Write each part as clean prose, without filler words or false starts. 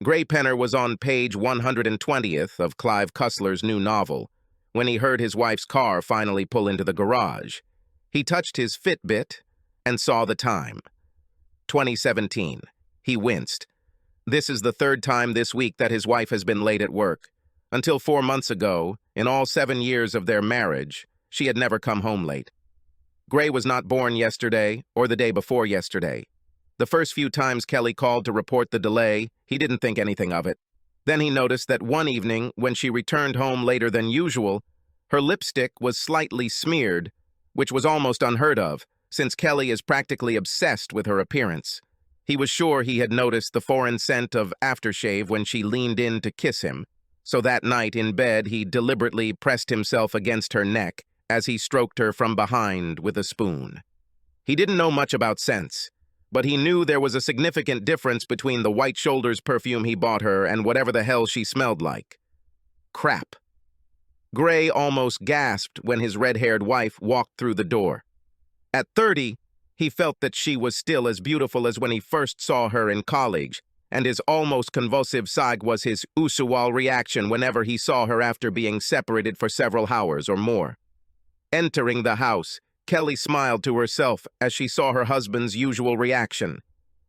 Graypenner was on page 120th of Clive Cussler's new novel when he heard his wife's car finally pull into the garage. He touched his Fitbit and saw the time. 2017. He winced. This is the third time this week that his wife has been late at work. Until 4 months ago, in all 7 years of their marriage, she had never come home late. Gray was not born yesterday or the day before yesterday. The first few times Kelly called to report the delay, he didn't think anything of it. Then he noticed that one evening, when she returned home later than usual, her lipstick was slightly smeared, which was almost unheard of, since Kelly is practically obsessed with her appearance. He was sure he had noticed the foreign scent of aftershave when she leaned in to kiss him, so that night in bed he deliberately pressed himself against her neck as he stroked her from behind with a spoon. He didn't know much about scents, but he knew there was a significant difference between the White Shoulders perfume he bought her and whatever the hell she smelled like. Crap. Gray almost gasped when his red-haired wife walked through the door. At 30, he felt that she was still as beautiful as when he first saw her in college, and his almost convulsive sigh was his usual reaction whenever he saw her after being separated for several hours or more. Entering the house, Kelly smiled to herself as she saw her husband's usual reaction.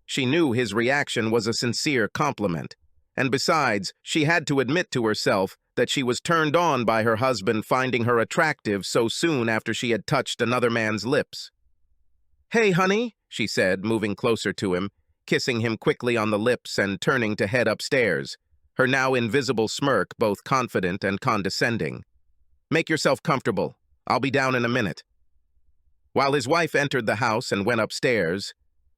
She knew his reaction was a sincere compliment, and besides, she had to admit to herself that she was turned on by her husband finding her attractive so soon after she had touched another man's lips. "Hey, honey," she said, moving closer to him, kissing him quickly on the lips and turning to head upstairs, her now invisible smirk both confident and condescending. "Make yourself comfortable. I'll be down in a minute." While his wife entered the house and went upstairs,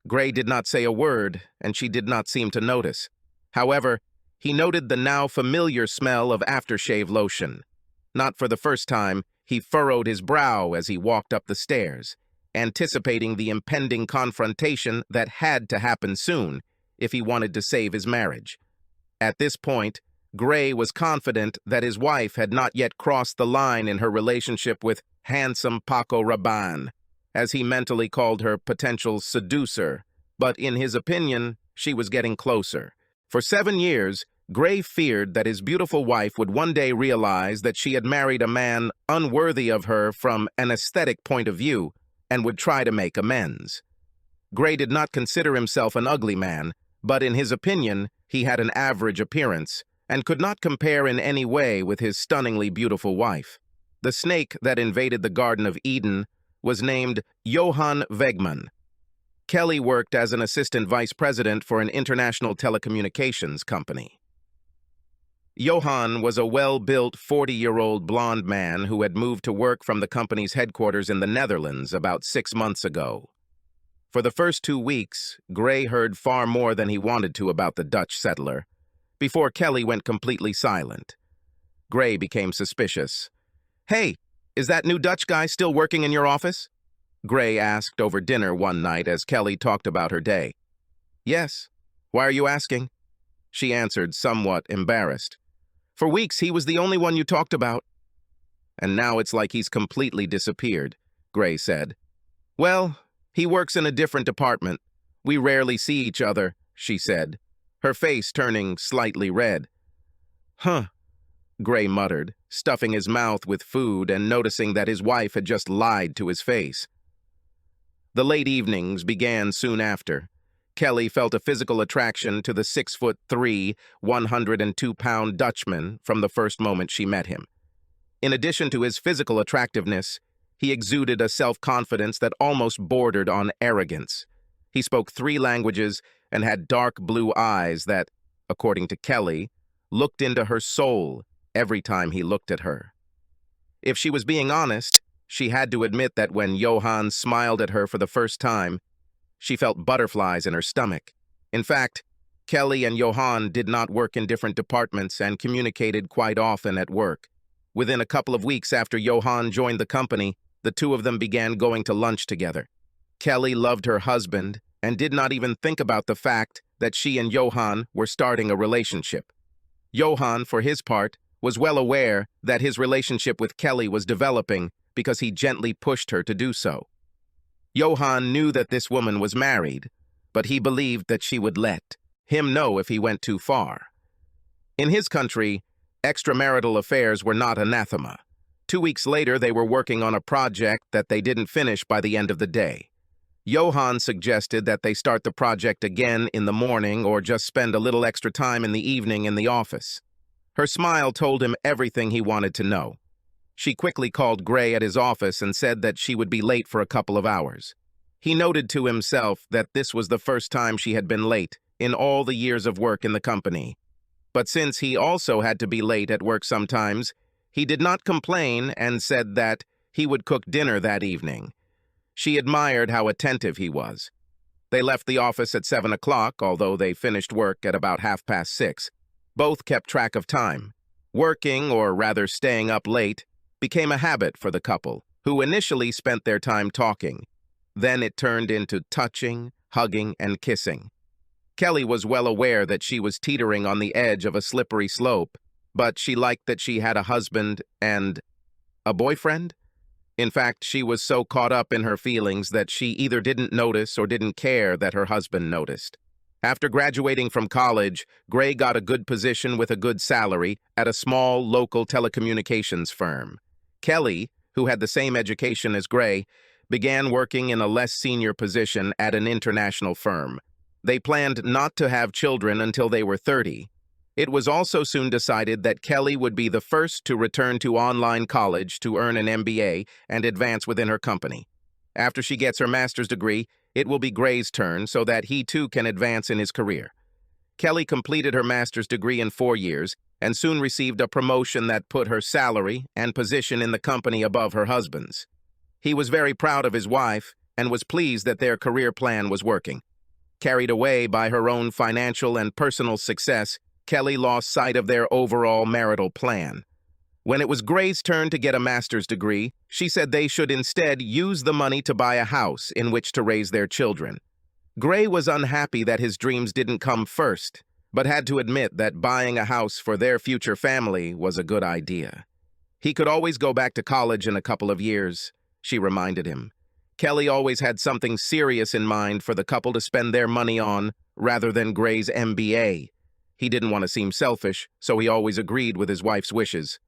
Gray did not say a word, and she did not seem to notice. However, he noted the now familiar smell of aftershave lotion. Not for the first time, he furrowed his brow as he walked up the stairs, anticipating the impending confrontation that had to happen soon if he wanted to save his marriage. At this point, Gray was confident that his wife had not yet crossed the line in her relationship with handsome Paco Rabanne, as he mentally called her potential seducer, but in his opinion, she was getting closer. For 7 years, Gray feared that his beautiful wife would one day realize that she had married a man unworthy of her from an aesthetic point of view and would try to make amends. Gray did not consider himself an ugly man, but in his opinion, he had an average appearance and could not compare in any way with his stunningly beautiful wife. The snake that invaded the Garden of Eden was named Johann Wegmann. Kelly worked as an assistant vice president for an international telecommunications company. Johann was a well-built 40-year-old blonde man who had moved to work from the company's headquarters in the Netherlands about 6 months ago. For the first 2 weeks, Gray heard far more than he wanted to about the Dutch settler, before Kelly went completely silent. Gray became suspicious. "Hey, is that new Dutch guy still working in your office?" Gray asked over dinner one night as Kelly talked about her day. "Yes. Why are you asking?" She answered, somewhat embarrassed. "For weeks, he was the only one you talked about." "And now it's like he's completely disappeared," Gray said. "Well, he works in a different department. We rarely see each other," she said, her face turning slightly red. "Huh," Gray muttered, stuffing his mouth with food and noticing that his wife had just lied to his face. The late evenings began soon after. Kelly felt a physical attraction to the 6'3", 102-pound Dutchman from the first moment she met him. In addition to his physical attractiveness, he exuded a self-confidence that almost bordered on arrogance. He spoke 3 languages and had dark blue eyes that, according to Kelly, looked into her soul every time he looked at her. If she was being honest, she had to admit that when Johann smiled at her for the first time, she felt butterflies in her stomach. In fact, Kelly and Johann did not work in different departments and communicated quite often at work. Within a couple of weeks after Johann joined the company, the two of them began going to lunch together. Kelly loved her husband and did not even think about the fact that she and Johann were starting a relationship. Johann, for his part, was well aware that his relationship with Kelly was developing because he gently pushed her to do so. Johann knew that this woman was married, but he believed that she would let him know if he went too far. In his country, extramarital affairs were not anathema. 2 weeks later, they were working on a project that they didn't finish by the end of the day. Johann suggested that they start the project again in the morning or just spend a little extra time in the evening in the office. Her smile told him everything he wanted to know. She quickly called Gray at his office and said that she would be late for a couple of hours. He noted to himself that this was the first time she had been late in all the years of work in the company. But since he also had to be late at work sometimes, he did not complain and said that he would cook dinner that evening. She admired how attentive he was. They left the office at 7 o'clock, although they finished work at about 6:30. Both kept track of time. Working, or rather staying up late, became a habit for the couple, who initially spent their time talking. Then it turned into touching, hugging, and kissing. Kelly was well aware that she was teetering on the edge of a slippery slope, but she liked that she had a husband and a boyfriend. In fact, she was so caught up in her feelings that she either didn't notice or didn't care that her husband noticed. After graduating from college, Gray got a good position with a good salary at a small local telecommunications firm. Kelly, who had the same education as Gray, began working in a less senior position at an international firm. They planned not to have children until they were 30. It was also soon decided that Kelly would be the first to return to online college to earn an MBA and advance within her company. After she gets her master's degree, it will be Gray's turn so that he too can advance in his career. Kelly completed her master's degree in 4 years and soon received a promotion that put her salary and position in the company above her husband's. He was very proud of his wife and was pleased that their career plan was working. Carried away by her own financial and personal success, Kelly lost sight of their overall marital plan. When it was Gray's turn to get a master's degree, she said they should instead use the money to buy a house in which to raise their children. Gray was unhappy that his dreams didn't come first, but had to admit that buying a house for their future family was a good idea. He could always go back to college in a couple of years, she reminded him. Kelly always had something serious in mind for the couple to spend their money on, rather than Gray's MBA. He didn't want to seem selfish, so he always agreed with his wife's wishes.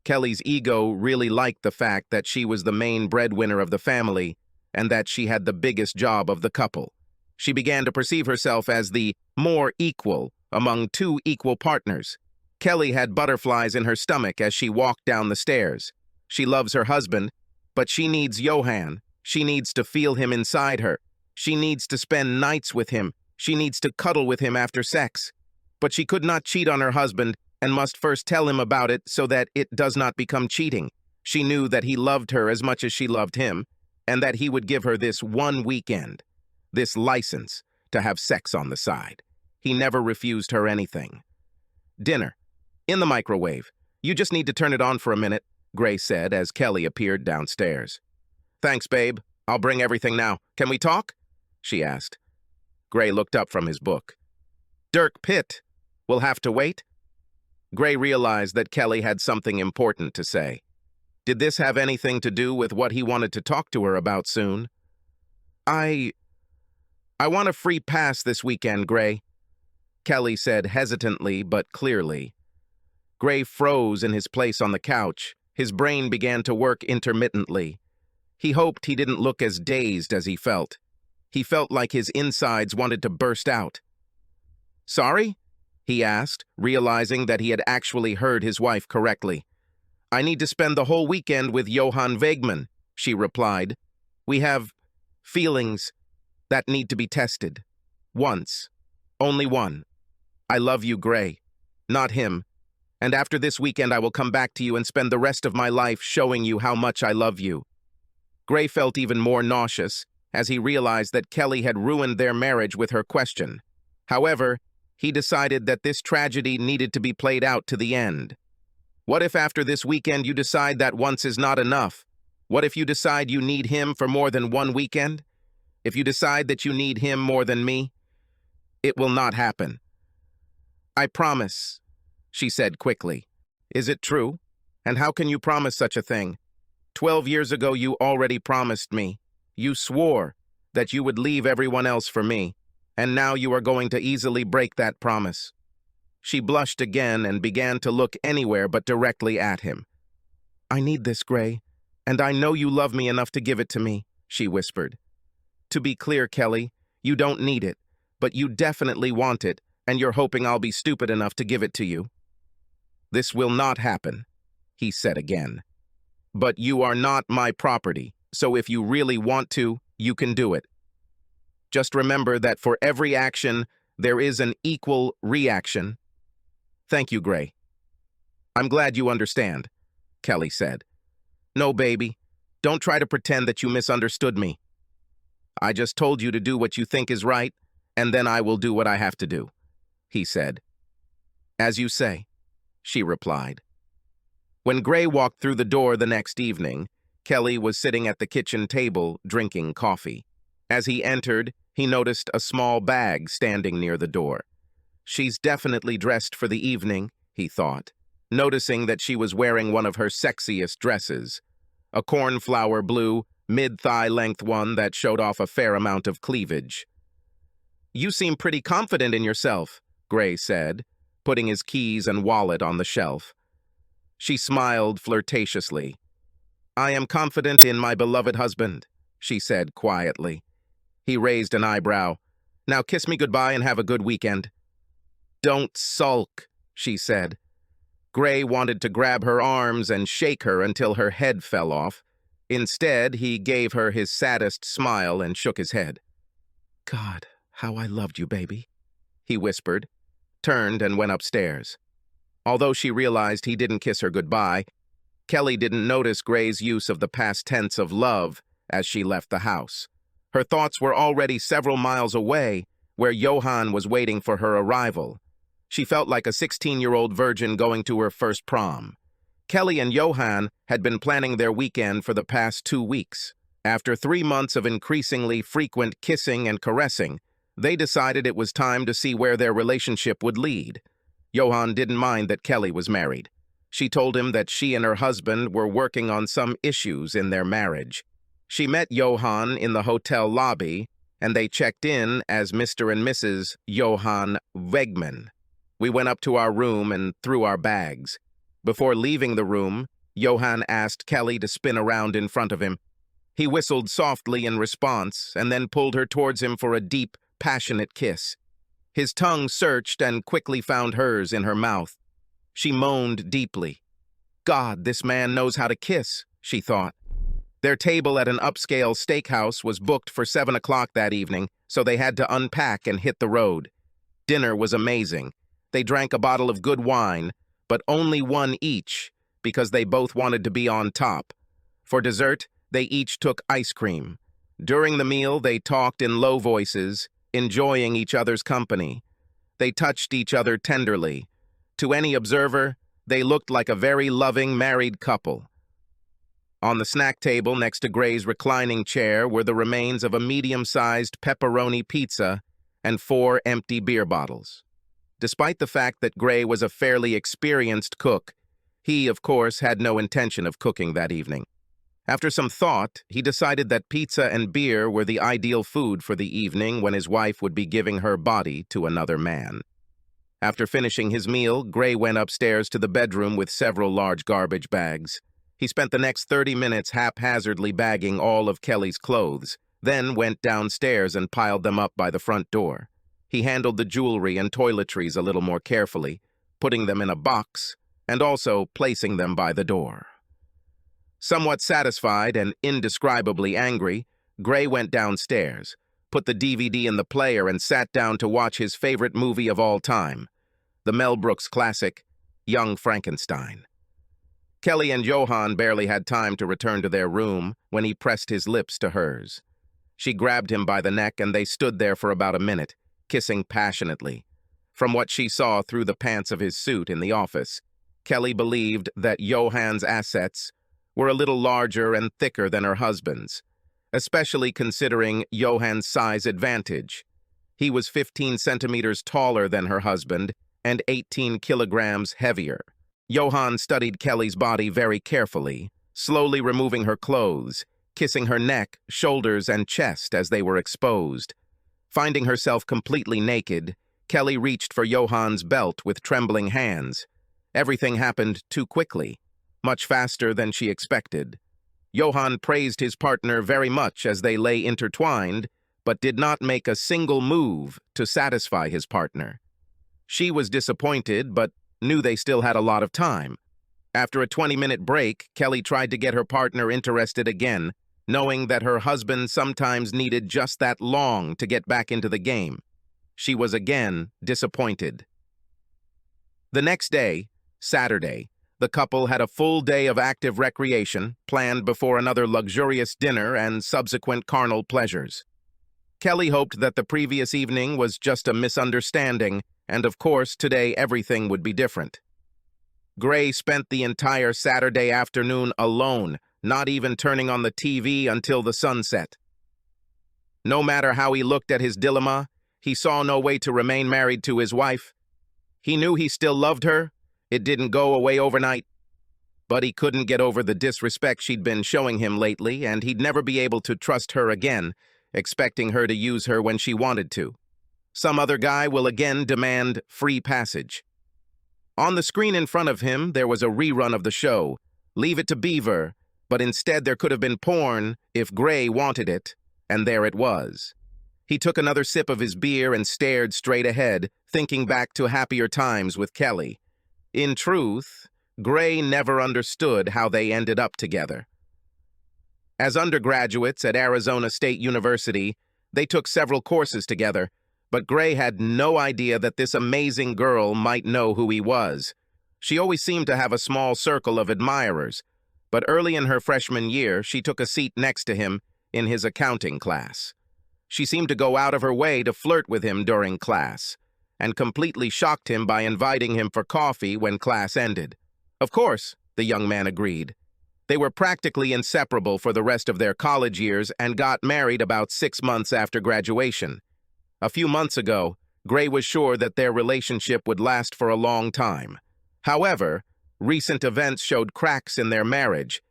Kelly's ego really liked the fact that she was the main breadwinner of the family and that she had the biggest job of the couple. She began to perceive herself as the more equal among two equal partners. Kelly had butterflies in her stomach as she walked down the stairs. She loves her husband, but she needs Johann. She needs to feel him inside her. She needs to spend nights with him. She needs to cuddle with him after sex. But she could not cheat on her husband and must first tell him about it so that it does not become cheating. She knew that he loved her as much as she loved him, and that he would give her this one weekend, this license to have sex on the side. He never refused her anything. Dinner. In the microwave. You just need to turn it on for a minute, Gray said as Kelly appeared downstairs. Thanks, babe. I'll bring everything now. Can we talk? She asked. Gray looked up from his book. Dirk Pitt. Will have to wait? Gray realized that Kelly had something important to say. Did this have anything to do with what he wanted to talk to her about soon? I want a free pass this weekend, Gray, Kelly said hesitantly but clearly. Gray froze in his place on the couch. His brain began to work intermittently. He hoped he didn't look as dazed as he felt. He felt like his insides wanted to burst out. Sorry? He asked, realizing that he had actually heard his wife correctly. I need to spend the whole weekend with Johann Wegman, she replied. We have feelings that need to be tested. Once. Only one. I love you, Gray. Not him. And after this weekend I will come back to you and spend the rest of my life showing you how much I love you. Gray felt even more nauseous as he realized that Kelly had ruined their marriage with her question. However, he decided that this tragedy needed to be played out to the end. What if after this weekend you decide that once is not enough? What if you decide you need him for more than one weekend? If you decide that you need him more than me? It will not happen. I promise, she said quickly. Is it true? And how can you promise such a thing? 12 years ago you already promised me. You swore that you would leave everyone else for me. and now you are going to easily break that promise." She blushed again and began to look anywhere but directly at him. "I need this, Gray, and I know you love me enough to give it to me," she whispered. "To be clear, Kelly, you don't need it, but you definitely want it, and you're hoping I'll be stupid enough to give it to you." "This will not happen," he said again. "But you are not my property, so if you really want to, you can do it. Just remember that for every action, there is an equal reaction." "Thank you, Gray." "I'm glad you understand," Kelly said. "No, baby, don't try to pretend that you misunderstood me. I just told you to do what you think is right, and then I will do what I have to do," he said. "As you say," she replied. When Gray walked through the door the next evening, Kelly was sitting at the kitchen table drinking coffee. As he entered, he noticed a small bag standing near the door. "She's definitely dressed for the evening," he thought, noticing that she was wearing one of her sexiest dresses, a cornflower blue, mid-thigh length one that showed off a fair amount of cleavage. "You seem pretty confident in yourself," Gray said, putting his keys and wallet on the shelf. She smiled flirtatiously. "I am confident in my beloved husband," she said quietly. He raised an eyebrow. "Now kiss me goodbye and have a good weekend." "Don't sulk," she said. Gray wanted to grab her arms and shake her until her head fell off. Instead, he gave her his saddest smile and shook his head. "God, how I loved you, baby," he whispered, turned and went upstairs. Although she realized he didn't kiss her goodbye, Kelly didn't notice Gray's use of the past tense of love as she left the house. Her thoughts were already several miles away, where Johan was waiting for her arrival. She felt like a 16-year-old virgin going to her first prom. Kelly and Johan had been planning their weekend for the past 2 weeks. After 3 months of increasingly frequent kissing and caressing, they decided it was time to see where their relationship would lead. Johan didn't mind that Kelly was married. She told him that she and her husband were working on some issues in their marriage. She met Johan in the hotel lobby, and they checked in as Mr. and Mrs. Johan Wegman. We went up to our room and threw our bags. Before leaving the room, Johan asked Kelly to spin around in front of him. He whistled softly in response and then pulled her towards him for a deep, passionate kiss. His tongue searched and quickly found hers in her mouth. She moaned deeply. God, this man knows how to kiss, she thought. Their table at an upscale steakhouse was booked for 7 o'clock that evening, so they had to unpack and hit the road. Dinner was amazing. They drank a bottle of good wine, but only one each, because they both wanted to be on top. For dessert, they each took ice cream. During the meal, they talked in low voices, enjoying each other's company. They touched each other tenderly. To any observer, they looked like a very loving married couple. On the snack table next to Gray's reclining chair were the remains of a medium-sized pepperoni pizza and 4 empty beer bottles. Despite the fact that Gray was a fairly experienced cook, he, of course, had no intention of cooking that evening. After some thought, he decided that pizza and beer were the ideal food for the evening when his wife would be giving her body to another man. After finishing his meal, Gray went upstairs to the bedroom with several large garbage bags. He spent the next 30 minutes haphazardly bagging all of Kelly's clothes, then went downstairs and piled them up by the front door. He handled the jewelry and toiletries a little more carefully, putting them in a box and also placing them by the door. Somewhat satisfied and indescribably angry, Gray went downstairs, put the DVD in the player and sat down to watch his favorite movie of all time, the Mel Brooks classic, Young Frankenstein. Kelly and Johan barely had time to return to their room when he pressed his lips to hers. She grabbed him by the neck and they stood there for about a minute, kissing passionately. From what she saw through the pants of his suit in the office, Kelly believed that Johan's assets were a little larger and thicker than her husband's, especially considering Johan's size advantage. He was 15 centimeters taller than her husband and 18 kilograms heavier. Johan studied Kelly's body very carefully, slowly removing her clothes, kissing her neck, shoulders, and chest as they were exposed. Finding herself completely naked, Kelly reached for Johann's belt with trembling hands. Everything happened too quickly, much faster than she expected. Johann praised his partner very much as they lay intertwined, but did not make a single move to satisfy his partner. She was disappointed, but knew they still had a lot of time. After a 20-minute break, Kelly tried to get her partner interested again, knowing that her husband sometimes needed just that long to get back into the game. She was again disappointed. The next day, Saturday, the couple had a full day of active recreation planned before another luxurious dinner and subsequent carnal pleasures. Kelly hoped that the previous evening was just a misunderstanding, and of course, today everything would be different. Gray spent the entire Saturday afternoon alone, not even turning on the TV until the sunset. No matter how he looked at his dilemma, he saw no way to remain married to his wife. He knew he still loved her. It didn't go away overnight. But he couldn't get over the disrespect she'd been showing him lately, and he'd never be able to trust her again, expecting her to use her when she wanted to. Some other guy will again demand free passage. On the screen in front of him, there was a rerun of the show, Leave It to Beaver, but instead there could have been porn if Gray wanted it, and there it was. He took another sip of his beer and stared straight ahead, thinking back to happier times with Kelly. In truth, Gray never understood how they ended up together. As undergraduates at Arizona State University, they took several courses together, but Gray had no idea that this amazing girl might know who he was. She always seemed to have a small circle of admirers, but early in her freshman year, she took a seat next to him in his accounting class. She seemed to go out of her way to flirt with him during class, and completely shocked him by inviting him for coffee when class ended. Of course, the young man agreed. They were practically inseparable for the rest of their college years and got married about 6 months after graduation. A few months ago, Gray was sure that their relationship would last for a long time. However, recent events showed cracks in their marriage,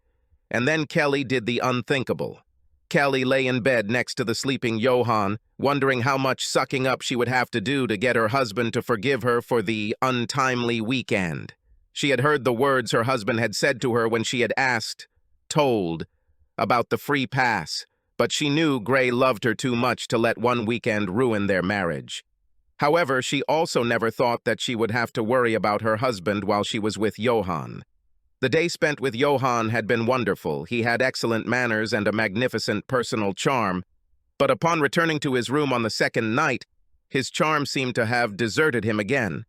and then Kelly did the unthinkable. Kelly lay in bed next to the sleeping Johann, wondering how much sucking up she would have to do to get her husband to forgive her for the untimely weekend. She had heard the words her husband had said to her when she had told, about the free pass, but she knew Gray loved her too much to let one weekend ruin their marriage. However, she also never thought that she would have to worry about her husband while she was with Johann. The day spent with Johann had been wonderful. He had excellent manners and a magnificent personal charm, but upon returning to his room on the second night, his charm seemed to have deserted him again.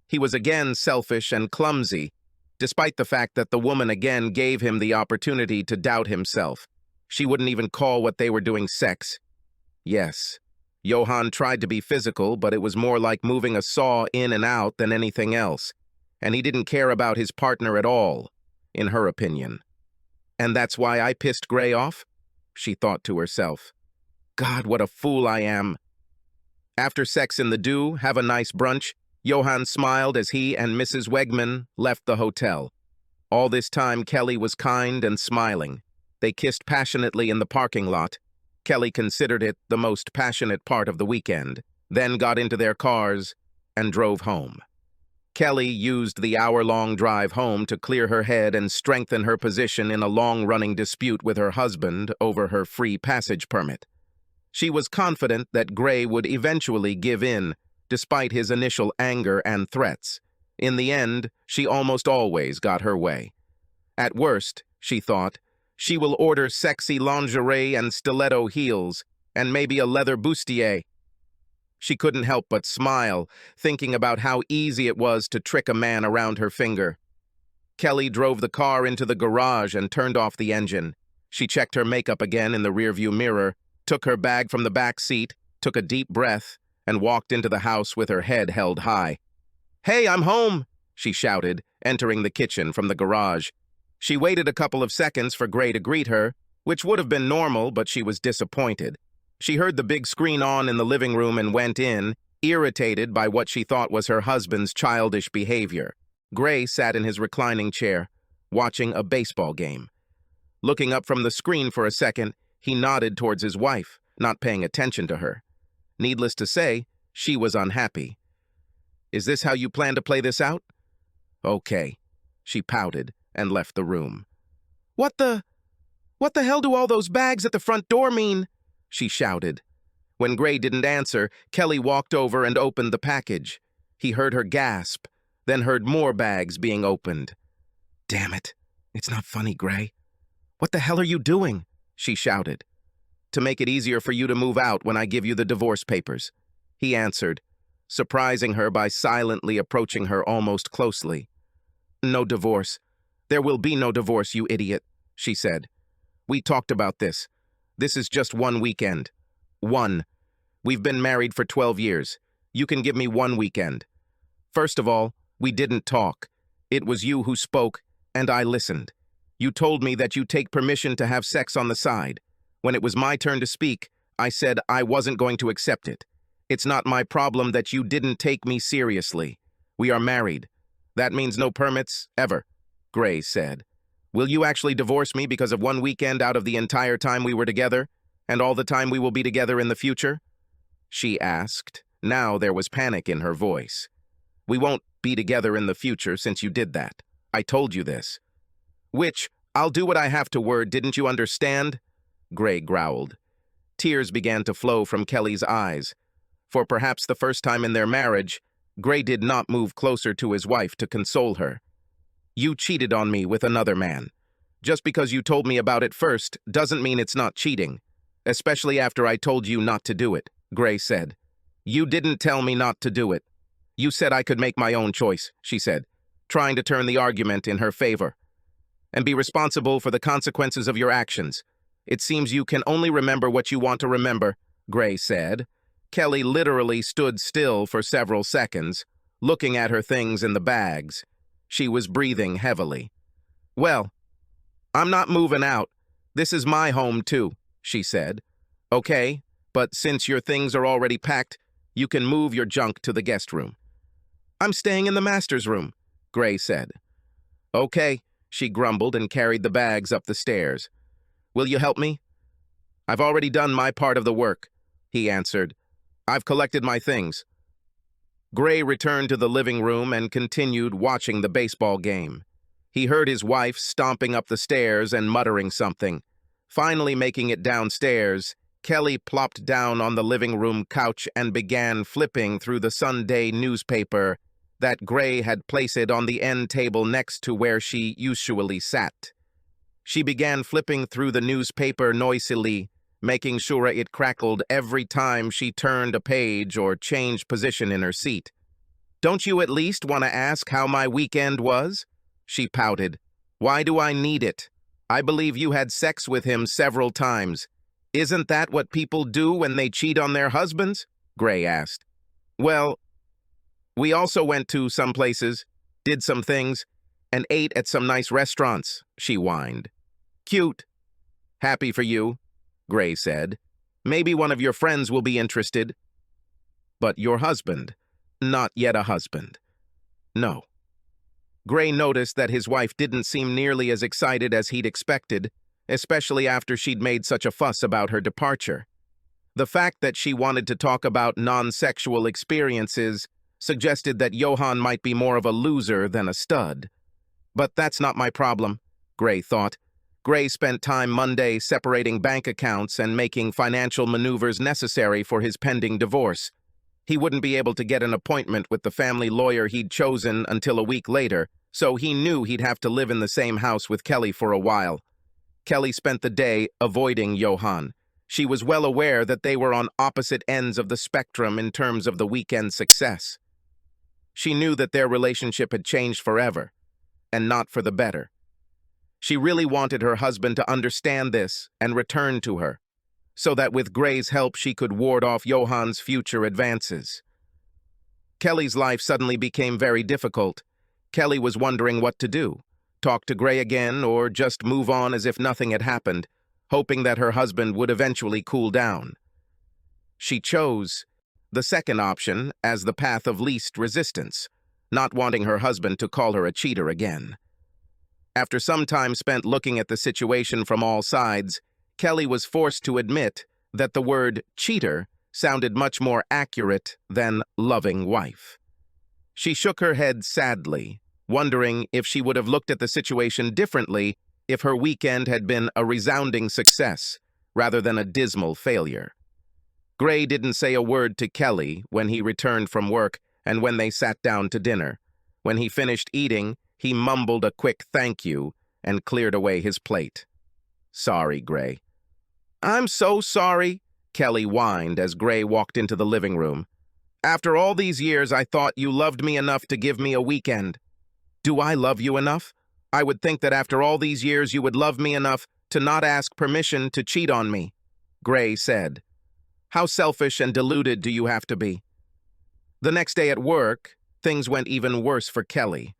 He was again selfish and clumsy, despite the fact that the woman again gave him the opportunity to doubt himself. She wouldn't even call what they were doing sex. Yes, Johann tried to be physical, but it was more like moving a saw in and out than anything else, and he didn't care about his partner at all, in her opinion. And that's why I pissed Gray off? She thought to herself. God, what a fool I am. After sex in the dew, have a nice brunch, Johann smiled as he and Mrs. Wegman left the hotel. All this time, Kelly was kind and smiling. They kissed passionately in the parking lot. Kelly considered it the most passionate part of the weekend, then got into their cars and drove home. Kelly used the hour-long drive home to clear her head and strengthen her position in a long-running dispute with her husband over her free passage permit. She was confident that Gray would eventually give in, despite his initial anger and threats. In the end, she almost always got her way. At worst, she thought, she will order sexy lingerie and stiletto heels, and maybe a leather bustier. She couldn't help but smile, thinking about how easy it was to trick a man around her finger. Kelly drove the car into the garage and turned off the engine. She checked her makeup again in the rearview mirror, took her bag from the back seat, took a deep breath, and walked into the house with her head held high. "Hey, I'm home!" she shouted, entering the kitchen from the garage. She waited a couple of seconds for Gray to greet her, which would have been normal, but she was disappointed. She heard the big screen on in the living room and went in, irritated by what she thought was her husband's childish behavior. Gray sat in his reclining chair, watching a baseball game. Looking up from the screen for a second, he nodded towards his wife, not paying attention to her. Needless to say, she was unhappy. "Is this how you plan to play this out?" "Okay." She pouted and left the room. What the hell do all those bags at the front door mean?" she shouted. When Gray didn't answer, Kelly walked over and opened the package. He heard her gasp, then heard more bags being opened. "Damn it. It's not funny, Gray." "What the hell are you doing?" she shouted. "To make it easier for you to move out when I give you the divorce papers," he answered, surprising her by silently approaching her almost closely. "No divorce. There will be no divorce, you idiot," she said. "We talked about this. This is just one weekend. One. We've been married for 12 years. You can give me one weekend. First of all, we didn't talk. It was you who spoke, and I listened. You told me that you take permission to have sex on the side. When it was my turn to speak, I said I wasn't going to accept it. It's not my problem that you didn't take me seriously. We are married. That means no permits, ever," Gray said. "Will you actually divorce me because of one weekend out of the entire time we were together, and all the time we will be together in the future?" she asked. Now there was panic in her voice. "We won't be together in the future since you did that. I told you this." "Which, I'll do what I have to word, didn't you understand?" Gray growled. Tears began to flow from Kelly's eyes. For perhaps the first time in their marriage, Gray did not move closer to his wife to console her. "You cheated on me with another man. Just because you told me about it first doesn't mean it's not cheating, especially after I told you not to do it," Gray said. "You didn't tell me not to do it. You said I could make my own choice," she said, trying to turn the argument in her favor. "And be responsible for the consequences of your actions. It seems you can only remember what you want to remember," Gray said. Kelly literally stood still for several seconds, looking at her things in the bags. She was breathing heavily. "Well, I'm not moving out. This is my home, too," she said. "Okay, but since your things are already packed, you can move your junk to the guest room." "I'm staying in the master's room," Gray said. "Okay," she grumbled and carried the bags up the stairs. "Will you help me?" "I've already done my part of the work," he answered. "I've collected my things." Gray returned to the living room and continued watching the baseball game. He heard his wife stomping up the stairs and muttering something. Finally making it downstairs, Kelly plopped down on the living room couch and began flipping through the Sunday newspaper that Gray had placed on the end table next to where she usually sat. She began flipping through the newspaper noisily, making sure it crackled every time she turned a page or changed position in her seat. "Don't you at least want to ask how my weekend was?" she pouted. "Why do I need it? I believe you had sex with him several times. Isn't that what people do when they cheat on their husbands?" Gray asked. "Well, we also went to some places, did some things, and ate at some nice restaurants," she whined. "Cute. Happy for you," Gray said. "Maybe one of your friends will be interested." "But your husband, not yet a husband." "No." Gray noticed that his wife didn't seem nearly as excited as he'd expected, especially after she'd made such a fuss about her departure. The fact that she wanted to talk about non-sexual experiences suggested that Johan might be more of a loser than a stud. But that's not my problem, Gray thought. Gray spent time Monday separating bank accounts and making financial maneuvers necessary for his pending divorce. He wouldn't be able to get an appointment with the family lawyer he'd chosen until a week later, so he knew he'd have to live in the same house with Kelly for a while. Kelly spent the day avoiding Johan. She was well aware that they were on opposite ends of the spectrum in terms of the weekend success. She knew that their relationship had changed forever, and not for the better. She really wanted her husband to understand this and return to her, so that with Gray's help she could ward off Johan's future advances. Kelly's life suddenly became very difficult. Kelly was wondering what to do, talk to Gray again or just move on as if nothing had happened, hoping that her husband would eventually cool down. She chose the second option as the path of least resistance, not wanting her husband to call her a cheater again. After some time spent looking at the situation from all sides, Kelly was forced to admit that the word cheater sounded much more accurate than loving wife. She shook her head sadly, wondering if she would have looked at the situation differently if her weekend had been a resounding success rather than a dismal failure. Gray didn't say a word to Kelly when he returned from work and when they sat down to dinner. When he finished eating, he mumbled a quick thank you and cleared away his plate. "Sorry, Gray." "I'm so sorry," Kelly whined as Gray walked into the living room. "After all these years, I thought you loved me enough to give me a weekend." "Do I love you enough? I would think that after all these years you would love me enough to not ask permission to cheat on me," Gray said. "How selfish and deluded do you have to be?" The next day at work, things went even worse for Kelly.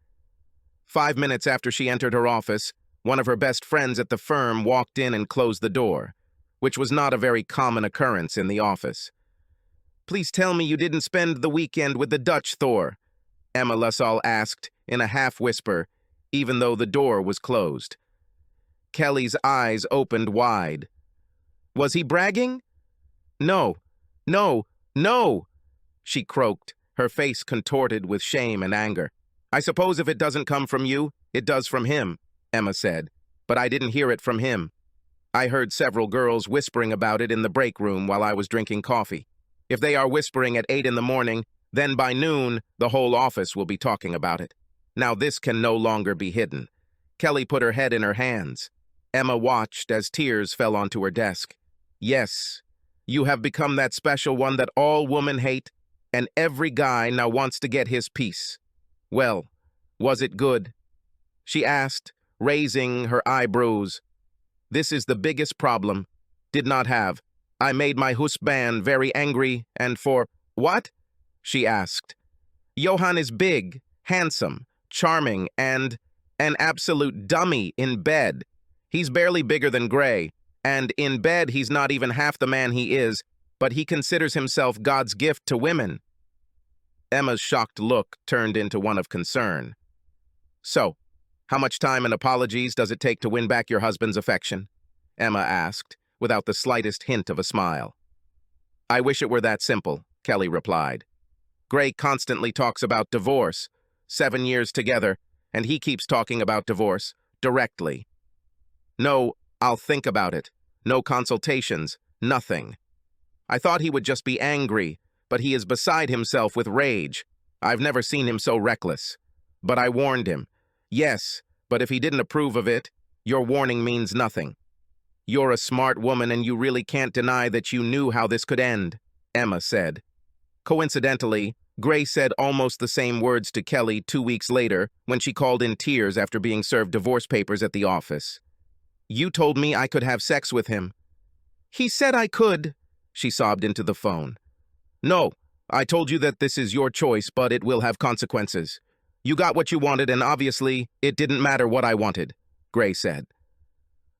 5 minutes after she entered her office, one of her best friends at the firm walked in and closed the door, which was not a very common occurrence in the office. "Please tell me you didn't spend the weekend with the Dutch Thor," Emma LaSalle asked in a half-whisper, even though the door was closed. Kelly's eyes opened wide. "Was he bragging?" "No, no, no," she croaked, her face contorted with shame and anger. "I suppose if it doesn't come from you, it does from him," Emma said, "but I didn't hear it from him. I heard several girls whispering about it in the break room while I was drinking coffee. If they are whispering at 8 in the morning, then by noon, the whole office will be talking about it. Now this can no longer be hidden." Kelly put her head in her hands. Emma watched as tears fell onto her desk. "Yes, you have become that special one that all women hate, and every guy now wants to get his piece. Well, was it good?" she asked, raising her eyebrows. "This is the biggest problem. Did not have. I made my husband very angry and for—" "What?" she asked. "Johan is big, handsome, charming, and an absolute dummy in bed. He's barely bigger than Gray, and in bed he's not even half the man he is, but he considers himself God's gift to women." Emma's shocked look turned into one of concern. "So, how much time and apologies does it take to win back your husband's affection?" Emma asked, without the slightest hint of a smile. "I wish it were that simple," Kelly replied. "Gray constantly talks about divorce, 7 years together, and he keeps talking about divorce, directly. No, I'll think about it. No consultations, nothing. I thought he would just be angry, but he is beside himself with rage. I've never seen him so reckless. But I warned him. Yes, but if he didn't approve of it, your warning means nothing. You're a smart woman and you really can't deny that you knew how this could end," Emma said. Coincidentally, Gray said almost the same words to Kelly 2 weeks later when she called in tears after being served divorce papers at the office. "You told me I could have sex with him." "He said I could," she sobbed into the phone. "No, I told you that this is your choice, but it will have consequences. You got what you wanted, and obviously, it didn't matter what I wanted," Gray said.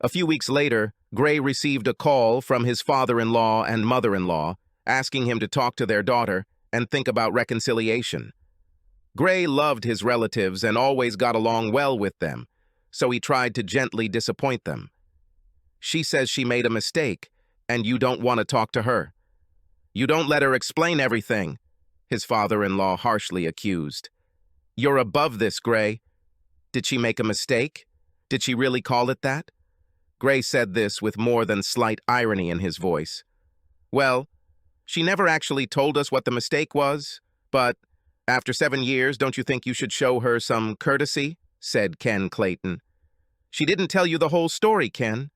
A few weeks later, Gray received a call from his father-in-law and mother-in-law, asking him to talk to their daughter and think about reconciliation. Gray loved his relatives and always got along well with them, so he tried to gently disappoint them. "She says she made a mistake, and you don't want to talk to her. You don't let her explain everything," his father-in-law harshly accused. "You're above this, Gray. Did she make a mistake? Did she really call it that?" Gray said this with more than slight irony in his voice. "Well, she never actually told us what the mistake was, but after 7 years, don't you think you should show her some courtesy?" said Ken Clayton. "She didn't tell you the whole story, Ken."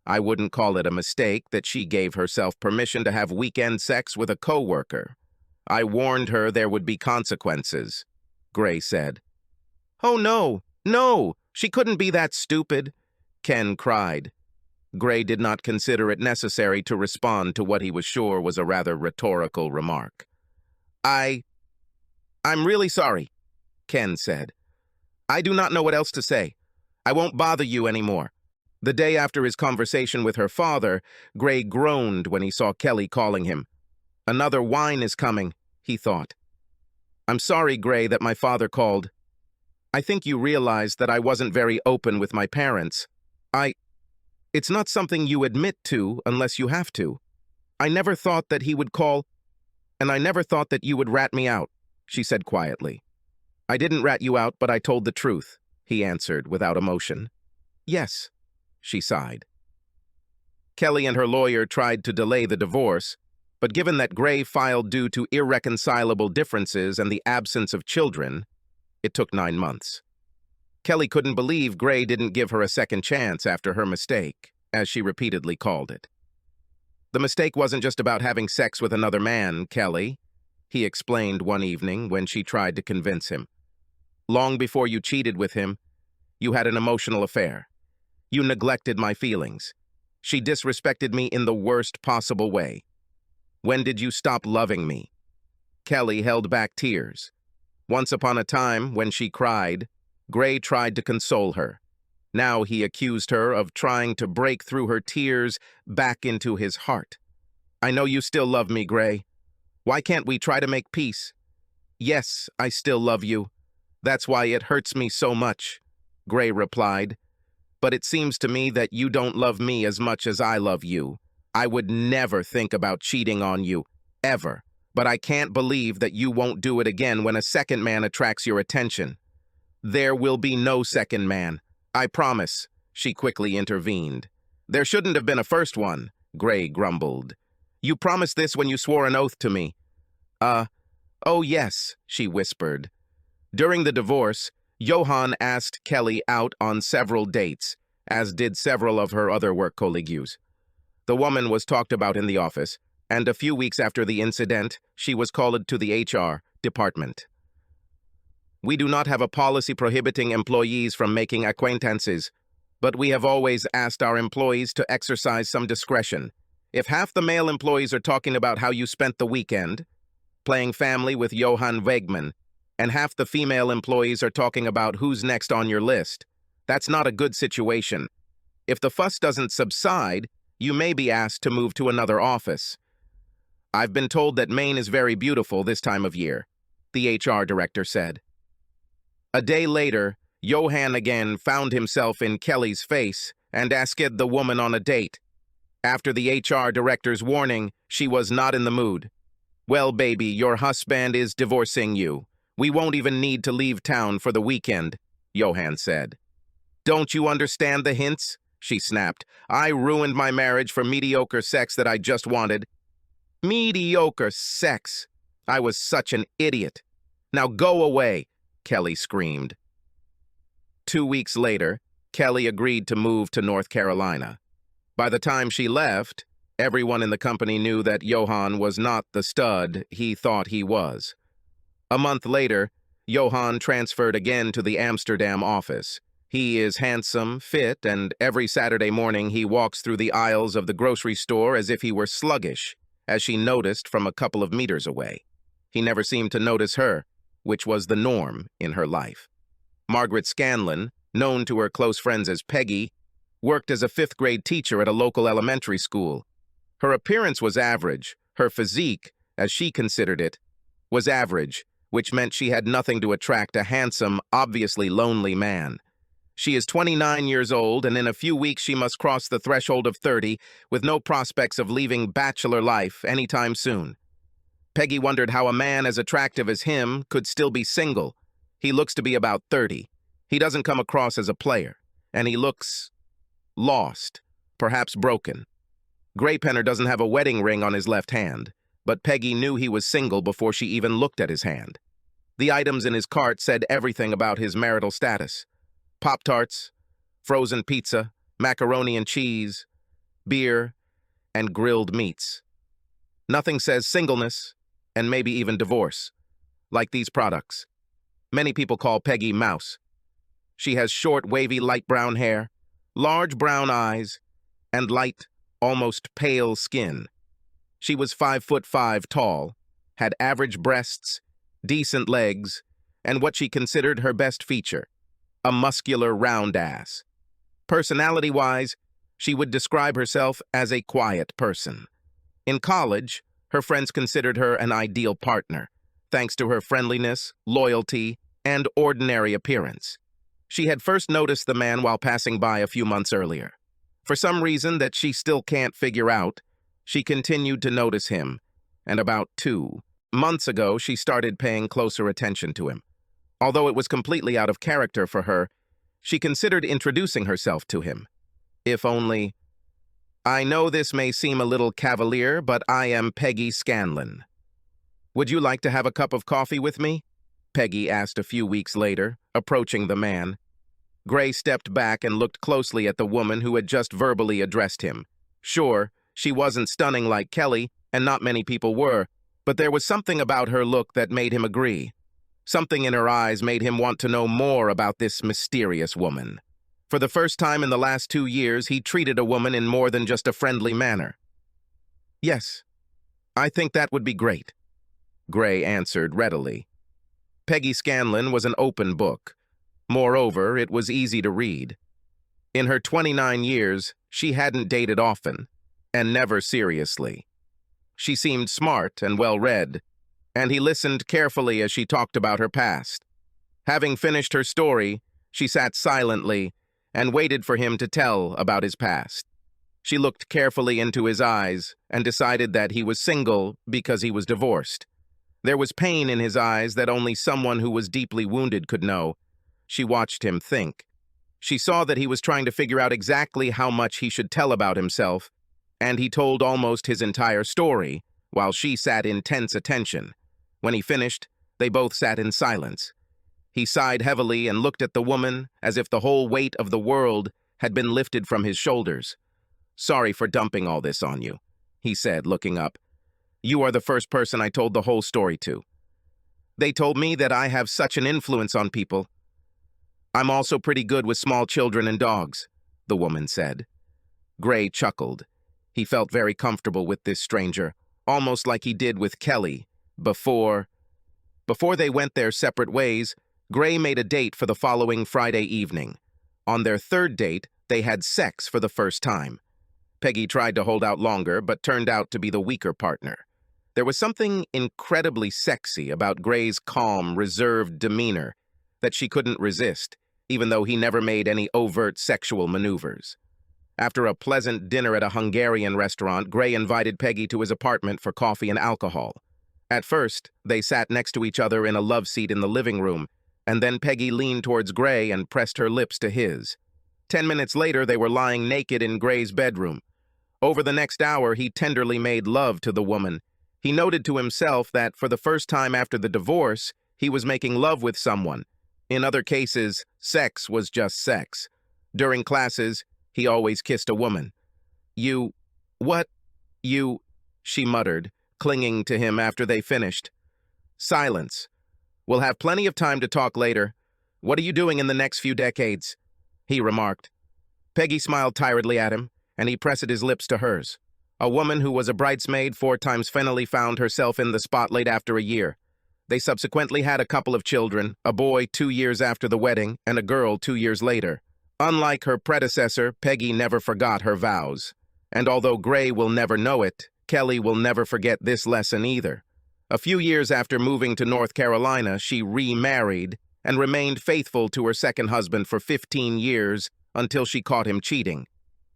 "I wouldn't call it a mistake that she gave herself permission to have weekend sex with a coworker. I warned her there would be consequences," Gray said. "Oh, no, no, she couldn't be that stupid," Ken cried. Gray did not consider it necessary to respond to what he was sure was a rather rhetorical remark. I'm really sorry," Ken said. "I do not know what else to say. I won't bother you anymore." The day after his conversation with her father, Gray groaned when he saw Kelly calling him. "Another whine is coming," he thought. "I'm sorry, Gray, that my father called. I think you realize that I wasn't very open with my parents. It's not something you admit to unless you have to." I never thought that he would call, and I never thought that you would rat me out, she said quietly. I didn't rat you out, but I told the truth, he answered without emotion. Yes, she sighed. Kelly and her lawyer tried to delay the divorce, but given that Gray filed due to irreconcilable differences and the absence of children, it took 9 months. Kelly couldn't believe Gray didn't give her a second chance after her mistake, as she repeatedly called it. The mistake wasn't just about having sex with another man, Kelly, he explained one evening when she tried to convince him. Long before you cheated with him, you had an emotional affair. You neglected my feelings. She disrespected me in the worst possible way. When did you stop loving me? Kelly held back tears. Once upon a time, when she cried, Gray tried to console her. Now he accused her of trying to break through her tears back into his heart. I know you still love me, Gray. Why can't we try to make peace? Yes, I still love you. That's why it hurts me so much, Gray replied. But it seems to me that you don't love me as much as I love you. I would never think about cheating on you, ever. But I can't believe that you won't do it again when a second man attracts your attention. There will be no second man. I promise, she quickly intervened. There shouldn't have been a first one, Gray grumbled. You promised this when you swore an oath to me. Oh yes, she whispered. During the divorce, Johan asked Kelly out on several dates, as did several of her other work colleagues. The woman was talked about in the office, and a few weeks after the incident, she was called to the HR department. We do not have a policy prohibiting employees from making acquaintances, but we have always asked our employees to exercise some discretion. If half the male employees are talking about how you spent the weekend, playing family with Johan Wegman, and half the female employees are talking about who's next on your list, that's not a good situation. If the fuss doesn't subside, you may be asked to move to another office. I've been told that Maine is very beautiful this time of year, the HR director said. A day later, Johan again found himself in Kelly's face and asked the woman on a date. After the HR director's warning, she was not in the mood. Well, baby, your husband is divorcing you. We won't even need to leave town for the weekend, Johan said. Don't you understand the hints? She snapped. I ruined my marriage for mediocre sex that I just wanted. Mediocre sex. I was such an idiot. Now go away, Kelly screamed. 2 weeks later, Kelly agreed to move to North Carolina. By the time she left, everyone in the company knew that Johan was not the stud he thought he was. A month later, Johan transferred again to the Amsterdam office. He is handsome, fit, and every Saturday morning he walks through the aisles of the grocery store as if he were sluggish, as she noticed from a couple of meters away. He never seemed to notice her, which was the norm in her life. Margaret Scanlon, known to her close friends as Peggy, worked as a 5th-grade teacher at a local elementary school. Her appearance was average. Her physique, as she considered it, was average, which meant she had nothing to attract a handsome, obviously lonely man. She is 29 years old, and in a few weeks she must cross the threshold of 30, with no prospects of leaving bachelor life anytime soon. Peggy wondered how a man as attractive as him could still be single. He looks to be about 30. He doesn't come across as a player, and he looks lost, perhaps broken. Graypenner doesn't have a wedding ring on his left hand, but Peggy knew he was single before she even looked at his hand. The items in his cart said everything about his marital status. Pop-Tarts, frozen pizza, macaroni and cheese, beer, and grilled meats. Nothing says singleness, and maybe even divorce, like these products. Many people call Peggy Mouse. She has short, wavy, light brown hair, large brown eyes, and light, almost pale skin. She was 5'5" tall, had average breasts, decent legs, and what she considered her best feature, a muscular round ass. Personality-wise, she would describe herself as a quiet person. In college, her friends considered her an ideal partner, thanks to her friendliness, loyalty, and ordinary appearance. She had first noticed the man while passing by a few months earlier. For some reason that she still can't figure out, She continued to notice him, and about 2 months ago she started paying closer attention to him. Although it was completely out of character for her, she considered introducing herself to him. If only, "I know this may seem a little cavalier, but I am Peggy Scanlon. Would you like to have a cup of coffee with me?" Peggy asked a few weeks later, approaching the man. Gray stepped back and looked closely at the woman who had just verbally addressed him. Sure, she wasn't stunning like Kelly, and not many people were, but there was something about her look that made him agree. Something in her eyes made him want to know more about this mysterious woman. For the first time in the last 2 years, he treated a woman in more than just a friendly manner. "Yes, I think that would be great," Gray answered readily. Peggy Scanlon was an open book. Moreover, it was easy to read. In her 29 years, she hadn't dated often, and never seriously. She seemed smart and well-read, and he listened carefully as she talked about her past. Having finished her story, she sat silently and waited for him to tell about his past. She looked carefully into his eyes and decided that he was single because he was divorced. There was pain in his eyes that only someone who was deeply wounded could know. She watched him think. She saw that he was trying to figure out exactly how much he should tell about himself, and he told almost his entire story, while she sat in tense attention. When he finished, they both sat in silence. He sighed heavily and looked at the woman as if the whole weight of the world had been lifted from his shoulders. "Sorry for dumping all this on you," he said, looking up. "You are the first person I told the whole story to. They told me that I have such an influence on people. I'm also pretty good with small children and dogs," the woman said. Gray chuckled. He felt very comfortable with this stranger, almost like he did with Kelly before they went their separate ways. Gray made a date for the following Friday evening. On their third date, they had sex for the first time. Peggy tried to hold out longer, but turned out to be the weaker partner. There was something incredibly sexy about Gray's calm, reserved demeanor that she couldn't resist, even though he never made any overt sexual maneuvers. After a pleasant dinner at a Hungarian restaurant, Gray invited Peggy to his apartment for coffee and alcohol. At first, they sat next to each other in a love seat in the living room, and then Peggy leaned towards Gray and pressed her lips to his. 10 minutes later, they were lying naked in Gray's bedroom. Over the next hour, he tenderly made love to the woman. He noted to himself that for the first time after the divorce, he was making love with someone. In other cases, sex was just sex. During classes, he always kissed a woman. "You, what, you," she muttered, clinging to him after they finished. Silence. "We'll have plenty of time to talk later. What are you doing in the next few decades?" he remarked. Peggy smiled tiredly at him, and he pressed his lips to hers. A woman who was a bridesmaid 4 times finally found herself in the spotlight after a year. They subsequently had a couple of children, a boy 2 years after the wedding, and a girl 2 years later. Unlike her predecessor, Peggy never forgot her vows. And although Gray will never know it, Kelly will never forget this lesson either. A few years after moving to North Carolina, she remarried and remained faithful to her second husband for 15 years until she caught him cheating.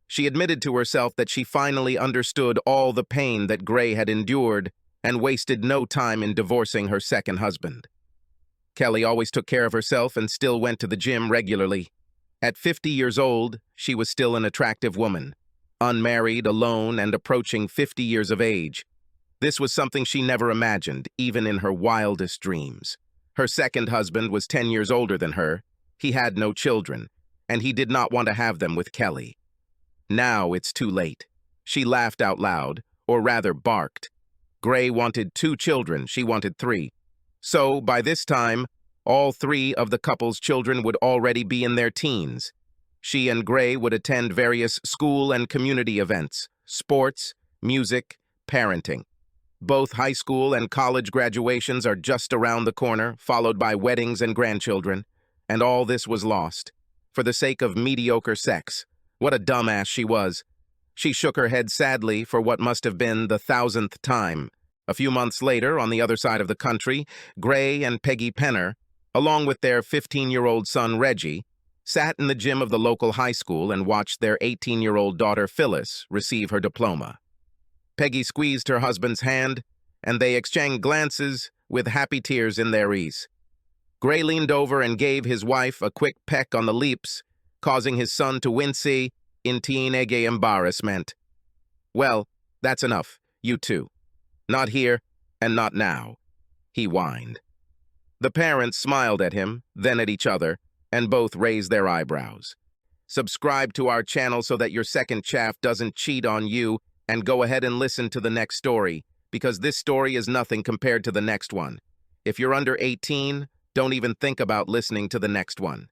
She admitted to herself that she finally understood all the pain that Gray had endured and wasted no time in divorcing her second husband. Kelly always took care of herself and still went to the gym regularly. At 50 years old, she was still an attractive woman, unmarried, alone, and approaching 50 years of age. This was something she never imagined, even in her wildest dreams. Her second husband was 10 years older than her. He had no children, and he did not want to have them with Kelly. Now it's too late. She laughed out loud, or rather barked. Gray wanted 2 children, she wanted 3. So, by this time, all 3 of the couple's children would already be in their teens. She and Gray would attend various school and community events, sports, music, parenting. Both high school and college graduations are just around the corner, followed by weddings and grandchildren. And all this was lost, for the sake of mediocre sex. What a dumbass she was. She shook her head sadly for what must have been the 1,000th time. A few months later, on the other side of the country, Gray and Peggy Penner, along with their 15-year-old son Reggie, sat in the gym of the local high school and watched their 18-year-old daughter Phyllis receive her diploma. Peggy squeezed her husband's hand, and they exchanged glances with happy tears in their eyes. Gray leaned over and gave his wife a quick peck on the lips, causing his son to wince in teenage embarrassment. "Well, that's enough, you two. Not here, and not now," he whined. The parents smiled at him, then at each other, and both raised their eyebrows. Subscribe to our channel so that your second chaff doesn't cheat on you, and go ahead and listen to the next story, because this story is nothing compared to the next one. If you're under 18, don't even think about listening to the next one.